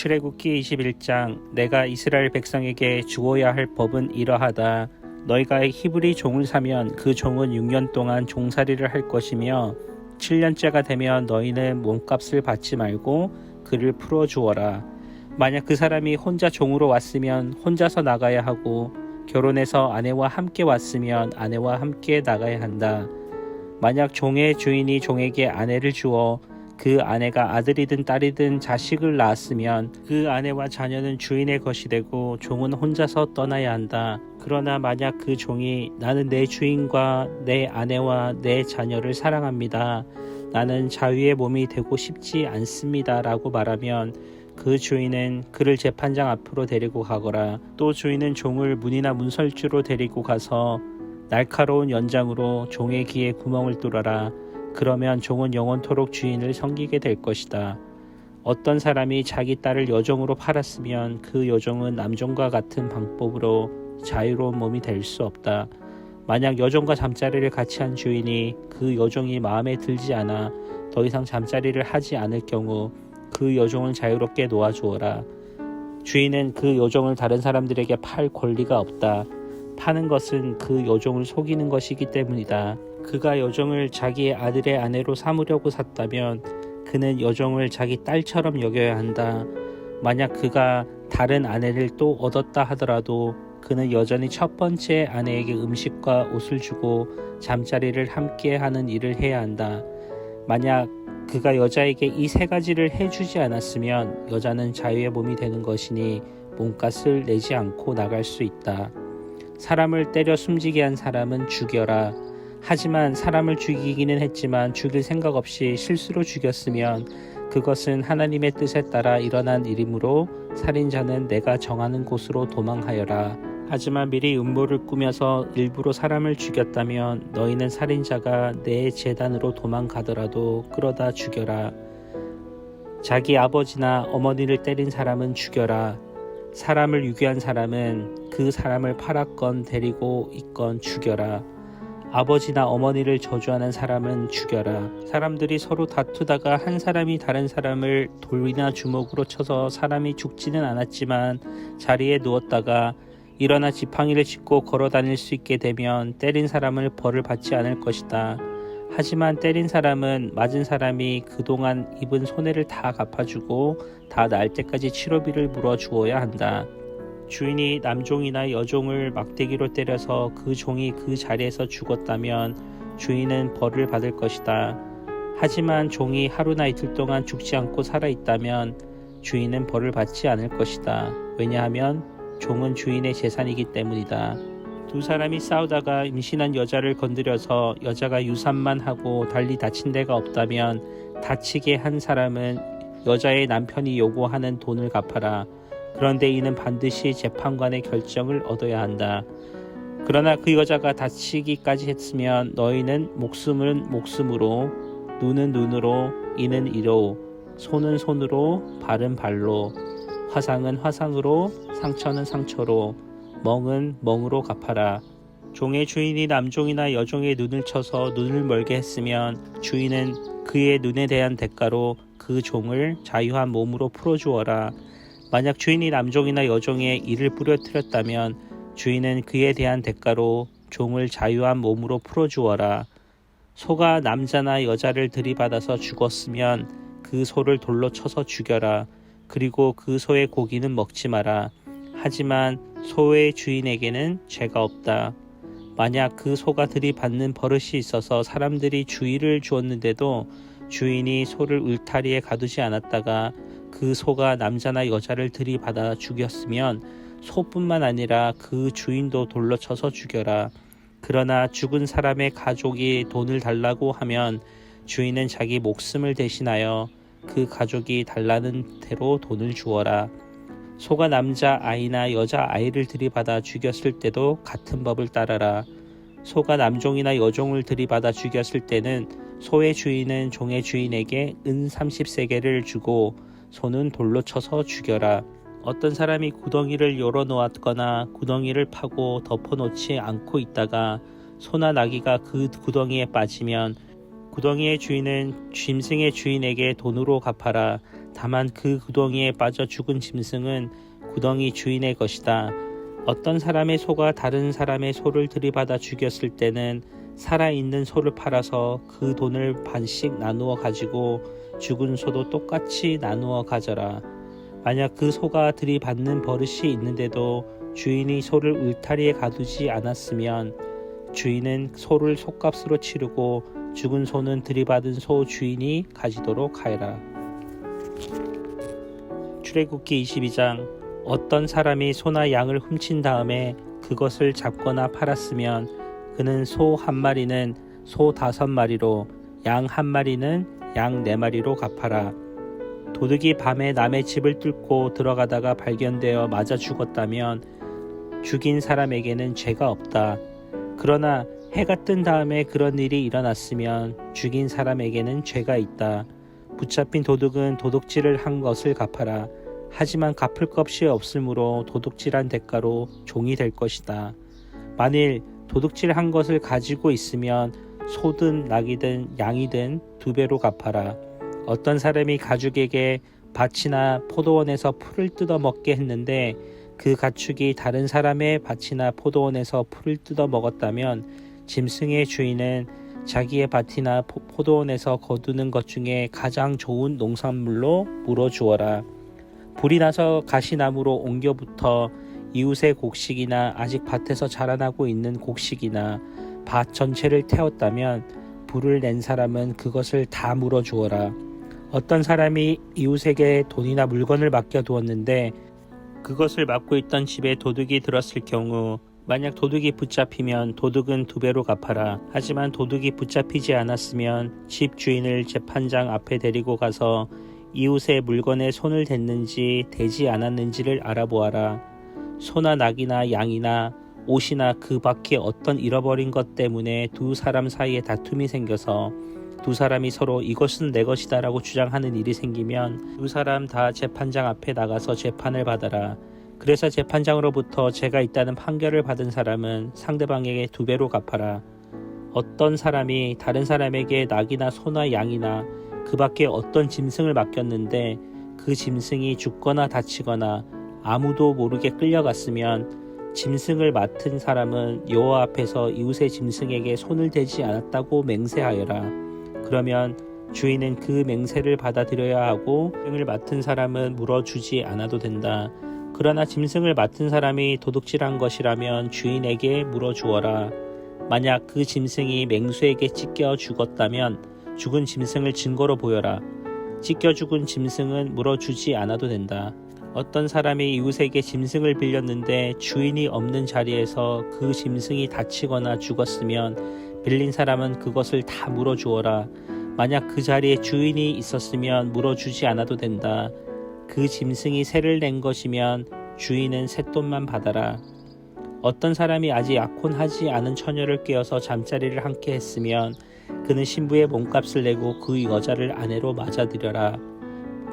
출애굽기 21장 내가 이스라엘 백성에게 주어야 할 법은 이러하다. 너희가 히브리 종을 사면 그 종은 6년 동안 종살이를 할 것이며 7년째가 되면 너희는 몸값을 받지 말고 그를 풀어주어라. 만약 그 사람이 혼자 종으로 왔으면 혼자서 나가야 하고 결혼해서 아내와 함께 왔으면 아내와 함께 나가야 한다. 만약 종의 주인이 종에게 아내를 주어 그 아내가 아들이든 딸이든 자식을 낳았으면 그 아내와 자녀는 주인의 것이 되고 종은 혼자서 떠나야 한다. 그러나 만약 그 종이 나는 내 주인과 내 아내와 내 자녀를 사랑합니다. 나는 자유의 몸이 되고 싶지 않습니다. 라고 말하면 그 주인은 그를 재판장 앞으로 데리고 가거라. 또 주인은 종을 문이나 문설주로 데리고 가서 날카로운 연장으로 종의 귀에 구멍을 뚫어라. 그러면 종은 영원토록 주인을 섬기게 될 것이다. 어떤 사람이 자기 딸을 여종으로 팔았으면 그 여종은 남종과 같은 방법으로 자유로운 몸이 될 수 없다. 만약 여종과 잠자리를 같이 한 주인이 그 여종이 마음에 들지 않아 더 이상 잠자리를 하지 않을 경우 그 여종을 자유롭게 놓아주어라. 주인은 그 여종을 다른 사람들에게 팔 권리가 없다. 파는 것은 그 여종을 속이는 것이기 때문이다. 그가 여종을 자기의 아들의 아내로 삼으려고 샀다면 그는 여종을 자기 딸처럼 여겨야 한다. 만약 그가 다른 아내를 또 얻었다 하더라도 그는 여전히 첫 번째 아내에게 음식과 옷을 주고 잠자리를 함께 하는 일을 해야 한다. 만약 그가 여자에게 이 세 가지를 해주지 않았으면 여자는 자유의 몸이 되는 것이니 몸값을 내지 않고 나갈 수 있다. 사람을 때려 숨지게 한 사람은 죽여라. 하지만 사람을 죽이기는 했지만 죽일 생각 없이 실수로 죽였으면 그것은 하나님의 뜻에 따라 일어난 일이므로 살인자는 내가 정하는 곳으로 도망하여라. 하지만 미리 음모를 꾸며서 일부러 사람을 죽였다면 너희는 살인자가 내 제단으로 도망가더라도 끌어다 죽여라. 자기 아버지나 어머니를 때린 사람은 죽여라. 사람을 유괴한 사람은 그 사람을 팔았건 데리고 있건 죽여라. 아버지나 어머니를 저주하는 사람은 죽여라. 사람들이 서로 다투다가 한 사람이 다른 사람을 돌이나 주먹으로 쳐서 사람이 죽지는 않았지만 자리에 누웠다가 일어나 지팡이를 짚고 걸어 다닐 수 있게 되면 때린 사람을 벌을 받지 않을 것이다. 하지만 때린 사람은 맞은 사람이 그동안 입은 손해를 다 갚아주고 다 나을 때까지 치료비를 물어주어야 한다. 주인이 남종이나 여종을 막대기로 때려서 그 종이 그 자리에서 죽었다면 주인은 벌을 받을 것이다. 하지만 종이 하루나 이틀 동안 죽지 않고 살아있다면 주인은 벌을 받지 않을 것이다. 왜냐하면 종은 주인의 재산이기 때문이다. 두 사람이 싸우다가 임신한 여자를 건드려서 여자가 유산만 하고 달리 다친 데가 없다면 다치게 한 사람은 여자의 남편이 요구하는 돈을 갚아라. 그런데 이는 반드시 재판관의 결정을 얻어야 한다. 그러나 그 여자가 다치기까지 했으면 너희는 목숨은 목숨으로, 눈은 눈으로, 이는 이로, 손은 손으로, 발은 발로, 화상은 화상으로, 상처는 상처로, 멍은 멍으로 갚아라. 종의 주인이 남종이나 여종의 눈을 쳐서 눈을 멀게 했으면 주인은 그의 눈에 대한 대가로 그 종을 자유한 몸으로 풀어주어라. 만약 주인이 남종이나 여종의 이를 부러뜨렸다면 주인은 그에 대한 대가로 종을 자유한 몸으로 풀어주어라. 소가 남자나 여자를 들이받아서 죽었으면 그 소를 돌로 쳐서 죽여라. 그리고 그 소의 고기는 먹지 마라. 하지만 소의 주인에게는 죄가 없다. 만약 그 소가 들이받는 버릇이 있어서 사람들이 주의를 주었는데도 주인이 소를 울타리에 가두지 않았다가 그 소가 남자나 여자를 들이받아 죽였으면 소뿐만 아니라 그 주인도 돌로 쳐서 죽여라. 그러나 죽은 사람의 가족이 돈을 달라고 하면 주인은 자기 목숨을 대신하여 그 가족이 달라는 대로 돈을 주어라. 소가 남자 아이나 여자 아이를 들이받아 죽였을 때도 같은 법을 따르라. 소가 남종이나 여종을 들이받아 죽였을 때는 소의 주인은 종의 주인에게 은 30세겔을 주고 소는 돌로 쳐서 죽여라. 어떤 사람이 구덩이를 열어놓았거나 구덩이를 파고 덮어놓지 않고 있다가 소나 나귀가 그 구덩이에 빠지면 구덩이의 주인은 짐승의 주인에게 돈으로 갚아라. 다만 그 구덩이에 빠져 죽은 짐승은 구덩이 주인의 것이다. 어떤 사람의 소가 다른 사람의 소를 들이받아 죽였을 때는 살아있는 소를 팔아서 그 돈을 반씩 나누어 가지고 죽은 소도 똑같이 나누어 가져라. 만약 그 소가 들이받는 버릇이 있는데도 주인이 소를 울타리에 가두지 않았으면 주인은 소를 솥값으로 치르고 죽은 소는 들이받은 소 주인이 가지도록 하여라. 출애굽기 22장. 어떤 사람이 소나 양을 훔친 다음에 그것을 잡거나 팔았으면 그는 소 1마리는 소 5마리로 양 1마리는 양 4마리로 갚아라. 도둑이 밤에 남의 집을 뚫고 들어가다가 발견되어 맞아 죽었다면 죽인 사람에게는 죄가 없다. 그러나 해가 뜬 다음에 그런 일이 일어났으면 죽인 사람에게는 죄가 있다. 붙잡힌 도둑은 도둑질을 한 것을 갚아라. 하지만 갚을 것이 없으므로 도둑질한 대가로 종이 될 것이다. 만일 도둑질한 것을 가지고 있으면 소든 낙이든 양이든 2배로 갚아라. 어떤 사람이 가축에게 밭이나 포도원에서 풀을 뜯어 먹게 했는데 그 가축이 다른 사람의 밭이나 포도원에서 풀을 뜯어 먹었다면 짐승의 주인은 자기의 밭이나 포도원에서 거두는 것 중에 가장 좋은 농산물로 물어주어라. 불이 나서 가시나무로 옮겨붙어 이웃의 곡식이나 아직 밭에서 자라나고 있는 곡식이나 밭 전체를 태웠다면 불을 낸 사람은 그것을 다 물어주어라. 어떤 사람이 이웃에게 돈이나 물건을 맡겨두었는데 그것을 맡고 있던 집에 도둑이 들었을 경우 만약 도둑이 붙잡히면 도둑은 2배로 갚아라. 하지만 도둑이 붙잡히지 않았으면 집 주인을 재판장 앞에 데리고 가서 이웃의 물건에 손을 댔는지 대지 않았는지를 알아보아라. 소나 낙이나 양이나 옷이나 그 밖에 어떤 잃어버린 것 때문에 2 사람 사이에 다툼이 생겨서 2 사람이 서로 이것은 내 것이다 라고 주장하는 일이 생기면 2 사람 다 재판장 앞에 나가서 재판을 받아라. 그래서 재판장으로부터 죄가 있다는 판결을 받은 사람은 상대방에게 2배로 갚아라. 어떤 사람이 다른 사람에게 낙이나 소나 양이나 그 밖에 어떤 짐승을 맡겼는데 그 짐승이 죽거나 다치거나 아무도 모르게 끌려갔으면 짐승을 맡은 사람은 여호와 앞에서 이웃의 짐승에게 손을 대지 않았다고 맹세하여라. 그러면 주인은 그 맹세를 받아들여야 하고 짐승을 맡은 사람은 물어주지 않아도 된다. 그러나 짐승을 맡은 사람이 도둑질한 것이라면 주인에게 물어주어라. 만약 그 짐승이 맹수에게 찢겨 죽었다면 죽은 짐승을 증거로 보여라. 찢겨 죽은 짐승은 물어주지 않아도 된다. 어떤 사람이 이웃에게 짐승을 빌렸는데 주인이 없는 자리에서 그 짐승이 다치거나 죽었으면 빌린 사람은 그것을 다 물어주어라. 만약 그 자리에 주인이 있었으면 물어주지 않아도 된다. 그 짐승이 세를 낸 것이면 주인은 쇳돈만 받아라. 어떤 사람이 아직 약혼하지 않은 처녀를 깨어서 잠자리를 함께 했으면 그는 신부의 몸값을 내고 그 여자를 아내로 맞아들여라.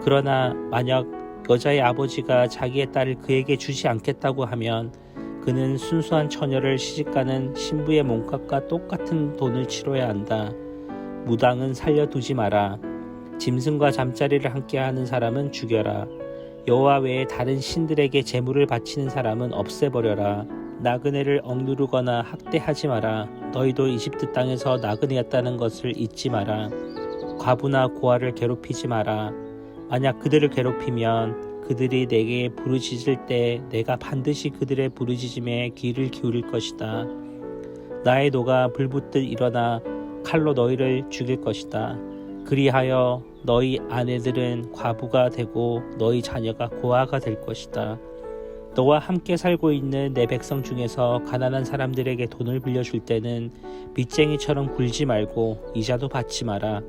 그러나 만약 여자의 아버지가 자기의 딸을 그에게 주지 않겠다고 하면 그는 순수한 처녀를 시집가는 신부의 몸값과 똑같은 돈을 치러야 한다. 무당은 살려두지 마라. 짐승과 잠자리를 함께하는 사람은 죽여라. 여호와 외에 다른 신들에게 제물을 바치는 사람은 없애버려라. 나그네를 억누르거나 학대하지 마라. 너희도 이집트 땅에서 나그네였다는 것을 잊지 마라. 과부나 고아를 괴롭히지 마라. 만약 그들을 괴롭히면 그들이 내게 부르짖을 때 내가 반드시 그들의 부르짖음에 귀를 기울일 것이다. 나의 노가 불붙듯 일어나 칼로 너희를 죽일 것이다. 그리하여 너희 아내들은 과부가 되고 너희 자녀가 고아가 될 것이다. 너와 함께 살고 있는 내 백성 중에서 가난한 사람들에게 돈을 빌려줄 때는 빚쟁이처럼 굴지 말고 이자도 받지 마라.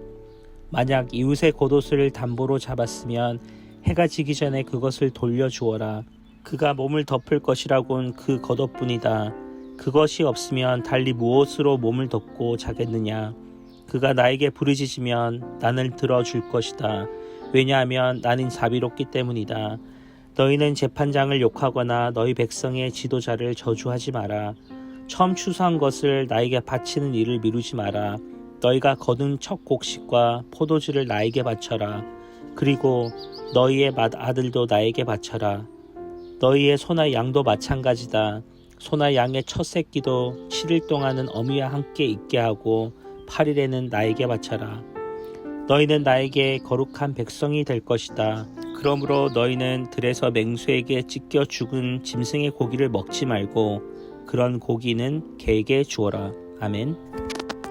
만약 이웃의 겉옷을 담보로 잡았으면 해가 지기 전에 그것을 돌려주어라. 그가 몸을 덮을 것이라곤 그 겉옷뿐이다. 그것이 없으면 달리 무엇으로 몸을 덮고 자겠느냐. 그가 나에게 부르짖으면 나는 들어줄 것이다. 왜냐하면 나는 자비롭기 때문이다. 너희는 재판장을 욕하거나 너희 백성의 지도자를 저주하지 마라. 처음 추수한 것을 나에게 바치는 일을 미루지 마라. 너희가 거둔 첫 곡식과 포도주를 나에게 바쳐라. 그리고 너희의 맏아들도 나에게 바쳐라. 너희의 소나 양도 마찬가지다. 소나 양의 첫 새끼도 7일 동안은 어미와 함께 있게 하고 8일에는 나에게 바쳐라. 너희는 나에게 거룩한 백성이 될 것이다. 그러므로 너희는 들에서 맹수에게 찢겨 죽은 짐승의 고기를 먹지 말고 그런 고기는 개에게 주어라. 아멘.